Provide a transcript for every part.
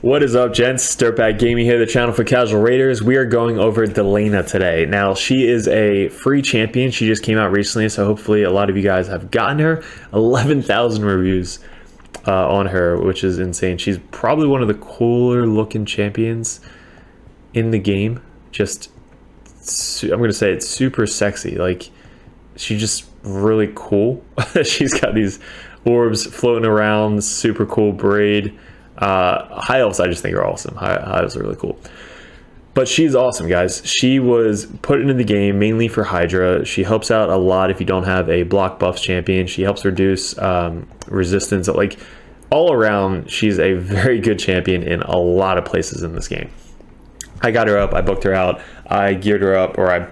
What is up, gents? DirtBag Gaming here, the channel for casual raiders. We are going over DELIANA today. Now, she is a free champion. She just came out recently, so hopefully a lot of you guys have gotten her. 11,000 reviews on her, which is insane. She's probably one of the cooler looking champions in the game. Just, I'm going to say it's super sexy. Like, she's just really cool. She's got these orbs floating around, super cool braid. High elves I just think are awesome. High elves are really cool, but she's awesome, guys. She was put into the game mainly for Hydra. She helps out a lot if you don't have a block buffs champion. She helps reduce resistance. Like, all around, she's a very good champion in a lot of places in this game. I got her up, I booked her out, I geared her up, or I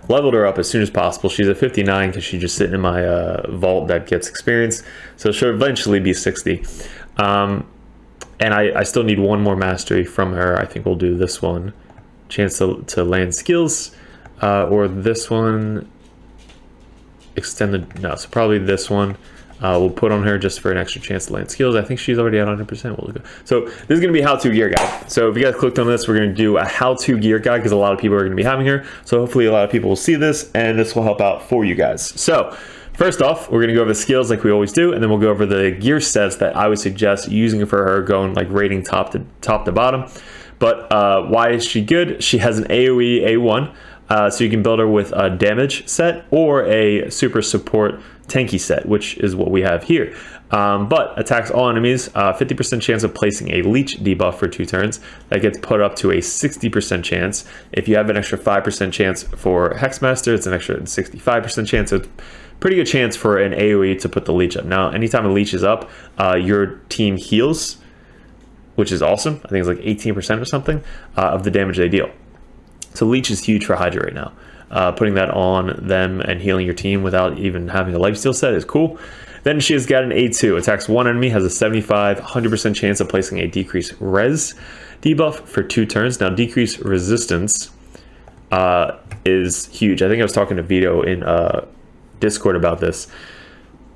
leveled her up as soon as possible. She's at 59 because she's just sitting in my vault that gets experience, so she'll eventually be 60. And I still need one more mastery from her. I think we'll do this one, chance to land skills, or this one, extended, no, so probably this one. We'll put on her just for an extra chance to land skills. I think she's already at 100%. So this is gonna be how-to gear guide. So if you guys clicked on this, we're gonna do a how-to gear guide because a lot of people are gonna be having her. So hopefully a lot of people will see this and this will help out for you guys. So first off, we're gonna go over the skills like we always do, and then we'll go over the gear sets that I would suggest using for her, going like rating top to bottom. But why is she good? She has an AoE A1, so you can build her with a damage set or a super support tanky set, which is what we have here. But attacks all enemies, 50% chance of placing a leech debuff for 2 turns. That gets put up to a 60% chance. If you have an extra 5% chance for Hexmaster, it's an extra 65% chance. So it's pretty good chance for an AoE to put the leech up. Now, anytime a leech is up, your team heals, which is awesome. I think it's like 18% or something of the damage they deal. So leech is huge for Hydra right now. Putting that on them and healing your team without even having a lifesteal set is cool. Then she has got an A2, attacks one enemy, has a 100% chance of placing a decreased res debuff for 2 turns. Now, decreased resistance is huge. I think I was talking to Vito in Discord about this.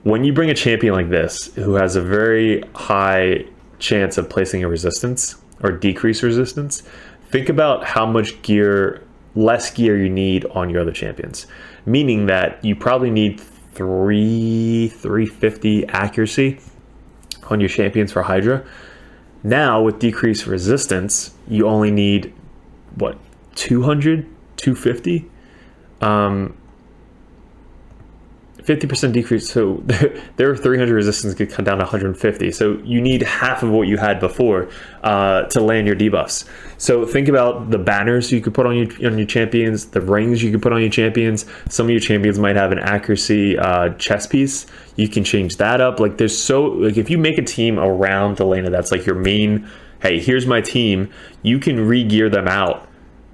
When you bring a champion like this who has a very high chance of placing a resistance or decreased resistance, think about how much gear, less gear you need on your other champions, meaning that you probably need 350 accuracy on your champions for Hydra. Now with decreased resistance, you only need what, 200, 250, 50% decrease. So their 300 resistance could come down to 150. So you need half of what you had before to land your debuffs. So think about the banners you could put on your champions, the rings you could put on your champions. Some of your champions might have an accuracy chest piece. You can change that up. Like, there's so, like, if you make a team around DELIANA that's like your main, hey, here's my team, you can re-gear them out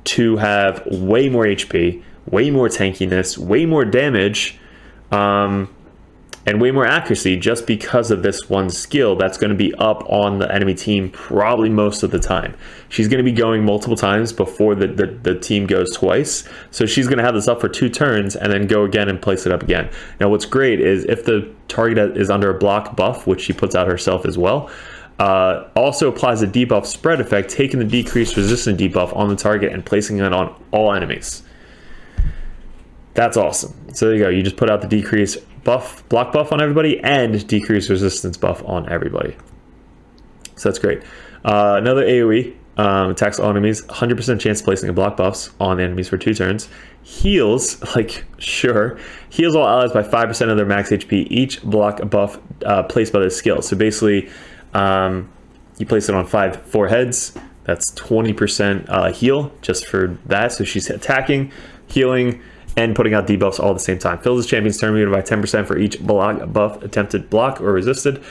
to have way more HP, way more tankiness, way more damage, and way more accuracy just because of this one skill that's going to be up on the enemy team probably most of the time. She's going to be going multiple times before the team goes twice. So she's going to have this up for 2 turns and then go again and place it up again. Now, what's great is if the target is under a block buff, which she puts out herself as well, also applies a debuff spread effect, taking the decreased resistance debuff on the target and placing it on all enemies. That's awesome. So there you go. You just put out the decrease buff, block buff on everybody and decrease resistance buff on everybody. So that's great. Another AoE, attacks all enemies, 100% chance of placing a block buffs on enemies for 2 turns. Heals, like, sure. Heals all allies by 5% of their max HP, each block buff placed by this skill. So basically, you place it on 4 heads. That's 20% heal just for that. So she's attacking, healing, and putting out debuffs all at the same time. Fills his champion's turn meter by 10% for each block buff attempted block or resisted.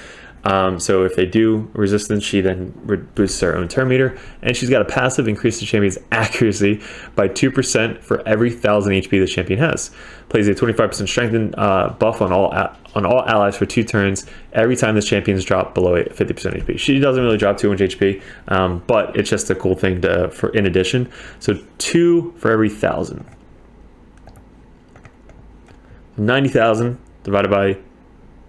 So if they do resistance, she then boosts her own turn meter. And she's got a passive, increase the champion's accuracy by 2% for every 1,000 HP the champion has. Plays a 25% strengthened buff on all allies for 2 turns every time this champion's drop below 50% HP. She doesn't really drop too much HP, but it's just a cool thing for in addition. So 2 for every 1,000. 90,000 divided by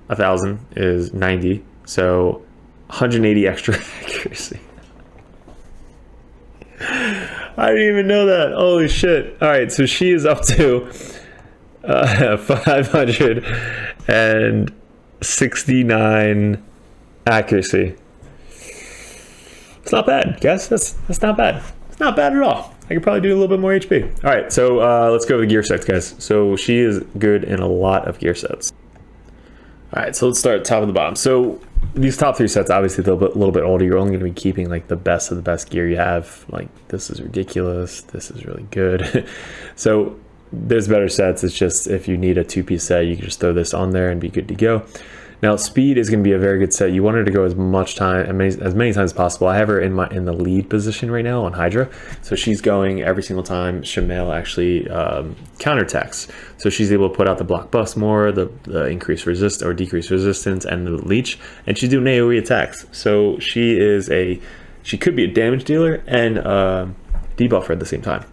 1,000 is 90. So 180 extra accuracy. I didn't even know that. Holy shit. All right, so she is up to 569 accuracy. It's not bad, guys. That's not bad. It's not bad at all. I could probably do a little bit more HP. All right, so let's go over the gear sets, guys. So she is good in a lot of gear sets. All right, so let's start top of the bottom. So these top 3 sets, obviously a little bit older. You're only going to be keeping like the best of the best gear you have. Like this is ridiculous. This is really good. So there's better sets. It's just if you need a 2-piece set, you can just throw this on there and be good to go. Now speed is going to be a very good set. You want her to go as much time, as many times as possible. I have her in the lead position right now on Hydra, so she's going every single time Shamail actually counterattacks. So she's able to put out the block bust more, the increased resist or decreased resistance, and the leech, and she's doing AOE attacks. So she could be a damage dealer and debuffer at the same time.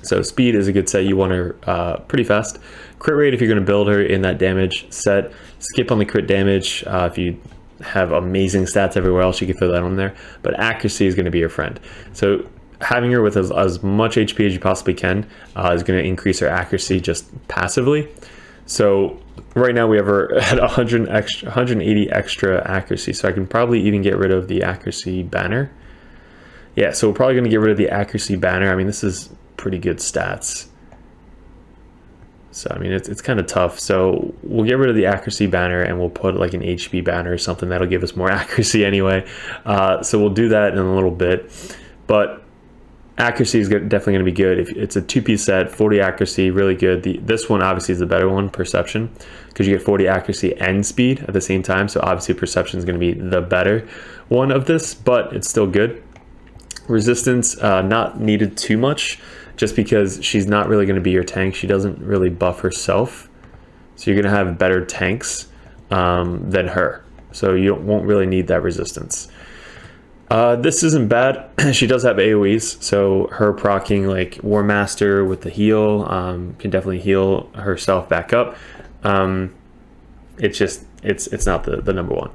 So speed is a good set. You want her pretty fast. Crit rate, if you're going to build her in that damage set, skip on the crit damage. If you have amazing stats everywhere else, you can throw that on there. But accuracy is going to be your friend. So having her with as much HP as you possibly can is going to increase her accuracy just passively. So right now we have her at 180 extra accuracy. So I can probably even get rid of the accuracy banner. Yeah, so we're probably going to get rid of the accuracy banner. I mean, this is pretty good stats. So I mean, it's kind of tough. So we'll get rid of the accuracy banner and we'll put like an HP banner or something that'll give us more accuracy anyway. So we'll do that in a little bit. But accuracy is definitely going to be good. If it's a 2-piece set, 40 accuracy, really good. This one obviously is the better one, perception, because you get 40 accuracy and speed at the same time. So obviously perception is going to be the better one of this, but it's still good. Resistance, not needed too much, just because she's not really going to be your tank. She doesn't really buff herself. So you're going to have better tanks than her. So you won't really need that resistance. This isn't bad. She does have AoEs. So her proccing like War Master with the heal can definitely heal herself back up. It's not the number one,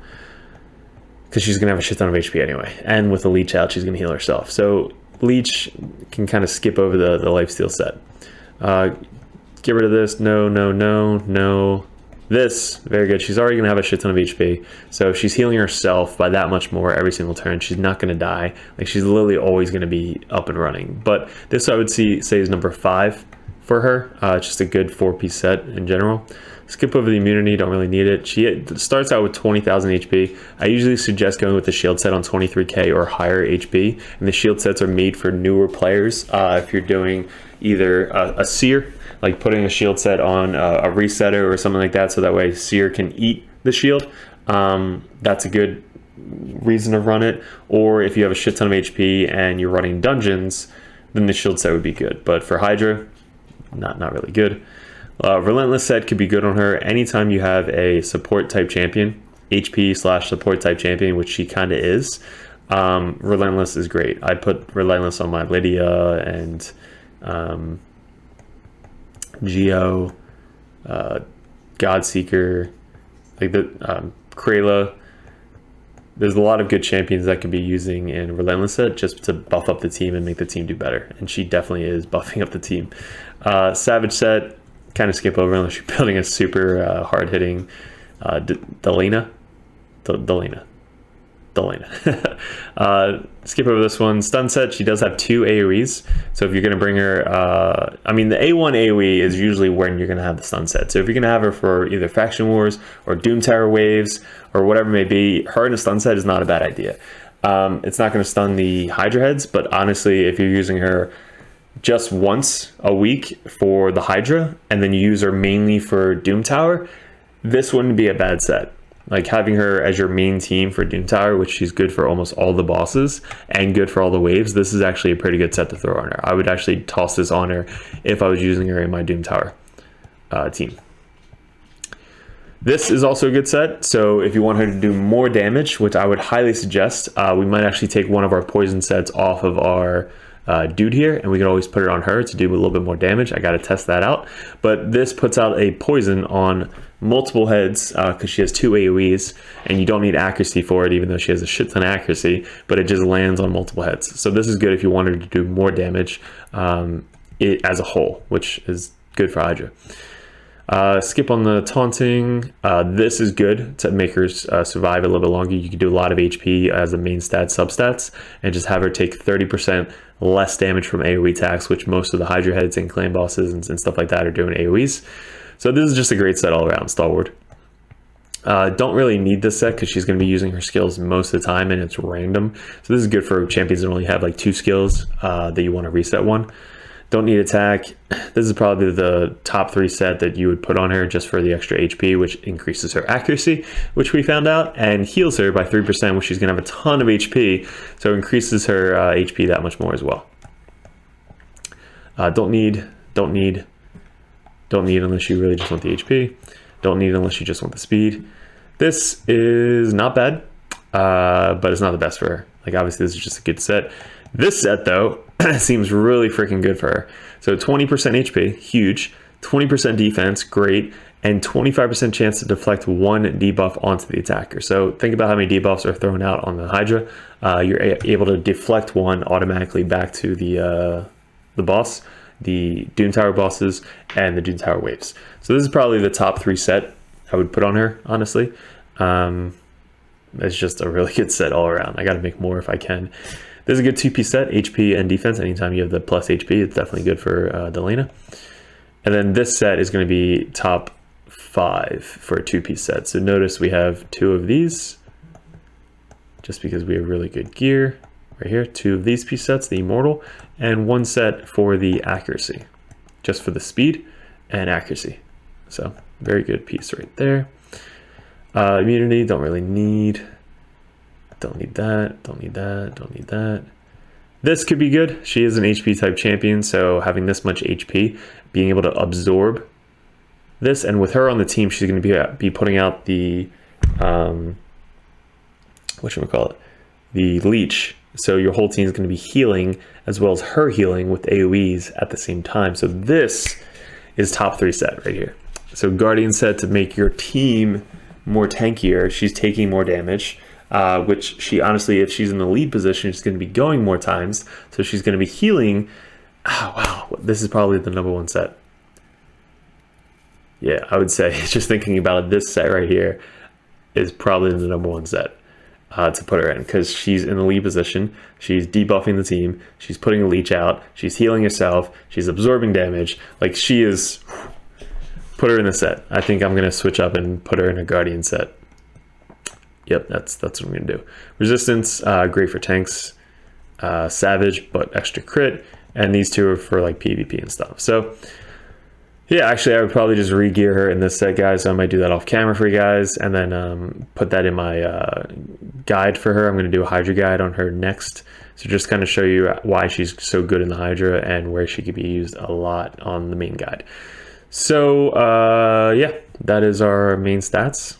because she's going to have a shit ton of HP anyway. And with the leech out, she's going to heal herself. So leech can kind of skip over the lifesteal set. Get rid of this. No. This, very good. She's already going to have a shit ton of HP. So if she's healing herself by that much more every single turn, she's not going to die. Like, she's literally always going to be up and running. But this I would say is number 5 for her. It's just a good 4-piece set in general. Skip over the immunity, don't really need it. She starts out with 20,000 HP. I usually suggest going with the shield set on 23k or higher HP. And the shield sets are made for newer players. If you're doing either a seer, like putting a shield set on a resetter or something like that, so that way seer can eat the shield. That's a good reason to run it. Or if you have a shit ton of HP and you're running dungeons, then the shield set would be good. But for Hydra, not really good. Relentless set could be good on her anytime you have a support type champion, HP/support type champion, which she kind of is. Relentless is great. I put Relentless on my Lydia and Geo, Godseeker, like the Krayla. There's a lot of good champions that can be using in Relentless set just to buff up the team and make the team do better. And she definitely is buffing up the team. Savage set, kind of skip over unless you're building a super hard-hitting DELIANA. Skip over this one. Stun set, she does have 2 AoEs. So if you're going to bring her, I mean, the A1 AoE is usually when you're going to have the stun set. So if you're going to have her for either Faction Wars or Doom Tower waves or whatever it may be, her in a stun set is not a bad idea. It's not going to stun the Hydra heads, but honestly, if you're using her just once a week for the Hydra and then you use her mainly for Doom Tower, this wouldn't be a bad set. Like having her as your main team for Doom Tower, which she's good for almost all the bosses and good for all the waves, this is actually a pretty good set to throw on her. I would actually toss this on her if I was using her in my Doom Tower team. This is also a good set, so if you want her to do more damage, which I would highly suggest, we might actually take one of our poison sets off of our dude here, and we can always put it on her to do a little bit more damage. I got to test that out, but this puts out a poison on multiple heads because she has 2 AoEs, and you don't need accuracy for it, even though she has a shit ton of accuracy, but it just lands on multiple heads. So this is good if you wanted to do more damage as a whole, which is good for Hydra. Skip on the taunting. This is good to make her survive a little bit longer. You can do a lot of HP as a main stat substats and just have her take 30% less damage from AoE attacks, which most of the Hydra heads and clan bosses and stuff like that are doing AoEs. So this is just a great set all around, Stalwart. Don't really need this set because she's going to be using her skills most of the time and it's random. So this is good for champions that only have like 2 skills that you want to reset one. Don't need attack. This is probably the top 3 set that you would put on her just for the extra HP, which increases her accuracy, which we found out, and heals her by 3%, which she's going to have a ton of HP, so it increases her HP that much more as well. Don't need unless you really just want the HP. Don't need unless you just want the speed. This is not bad, but it's not the best for her. Like, obviously this is just a good set. This set though seems really freaking good for her. So 20% HP, huge. 20% defense, great. And 25% chance to deflect 1 debuff onto the attacker. So think about how many debuffs are thrown out on the Hydra. You're able to deflect 1 automatically back to the boss, the Doom Tower bosses, and the Doom Tower waves. So this is probably the top 3 set I would put on her, honestly. It's just a really good set all around. I got to make more if I can. This is a good 2-piece set, HP and defense. Anytime you have the plus HP, it's definitely good for DELIANA. And then this set is going to be top 5 for a 2-piece set. So notice we have 2 of these, just because we have really good gear. Right here, 2 of these piece sets, the Immortal, and 1 set for the accuracy, just for the speed and accuracy. So very good piece right there. Immunity, don't really need. Don't need that, don't need that, don't need that. This could be good. She is an HP type champion, so having this much HP, being able to absorb this, and with her on the team, she's going to be putting out the, whatchamacallit, the leech. So your whole team is going to be healing as well as her healing with AoEs at the same time. So this is top 3 set right here. So Guardian set to make your team more tankier. She's taking more damage, which she honestly, if she's in the lead position, she's going to be going more times. So she's going to be healing. Oh, wow, this is probably the #1 set. Yeah, I would say, just thinking about it, this set right here is probably the #1 set. To put her in, because she's in the lead position, she's debuffing the team, she's putting a leech out, she's healing herself, she's absorbing damage. Like, she is, put her in the set. I think I'm gonna switch up and put her in a Guardian set. Yep, that's what I'm gonna do. Resistance, great for tanks. Savage, but extra crit, and these 2 are for like PvP and stuff. So yeah, actually I would probably just re-gear her in this set, guys. So I might do that off camera for you guys, and then put that in my guide for her. I'm going to do a Hydra guide on her next. So just kind of show you why she's so good in the Hydra and where she could be used a lot on the main guide. So yeah, that is our main stats.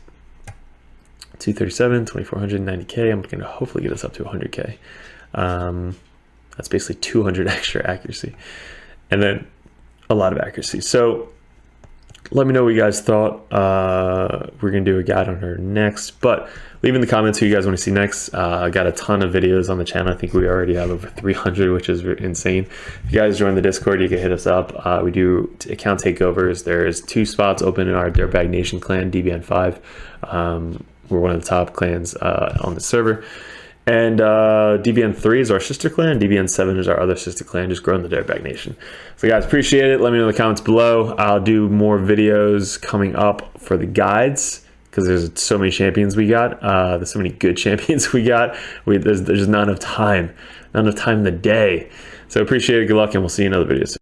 237, 2400, 90k. I'm going to hopefully get us up to 100k. That's basically 200 extra accuracy. And then a lot of accuracy. So let me know what you guys thought. We're gonna do a guide on her next, but leave in the comments who you guys want to see next. I got a ton of videos on the channel. I think we already have over 300, which is insane. If you guys join the Discord, you can hit us up. We do account takeovers. There's 2 spots open in our DirtBag Nation clan, DBN 5. We're one of the top clans on the server. And DBN 3 is our sister clan. DBN 7 is our other sister clan, just growing the DirtBag Nation. So guys, appreciate it. Let me know in the comments below. I'll do more videos coming up for the guides, because there's so many champions we got. There's so many good champions we got. There's not enough time. Not enough time in the day. So appreciate it. Good luck, and we'll see you in other videos.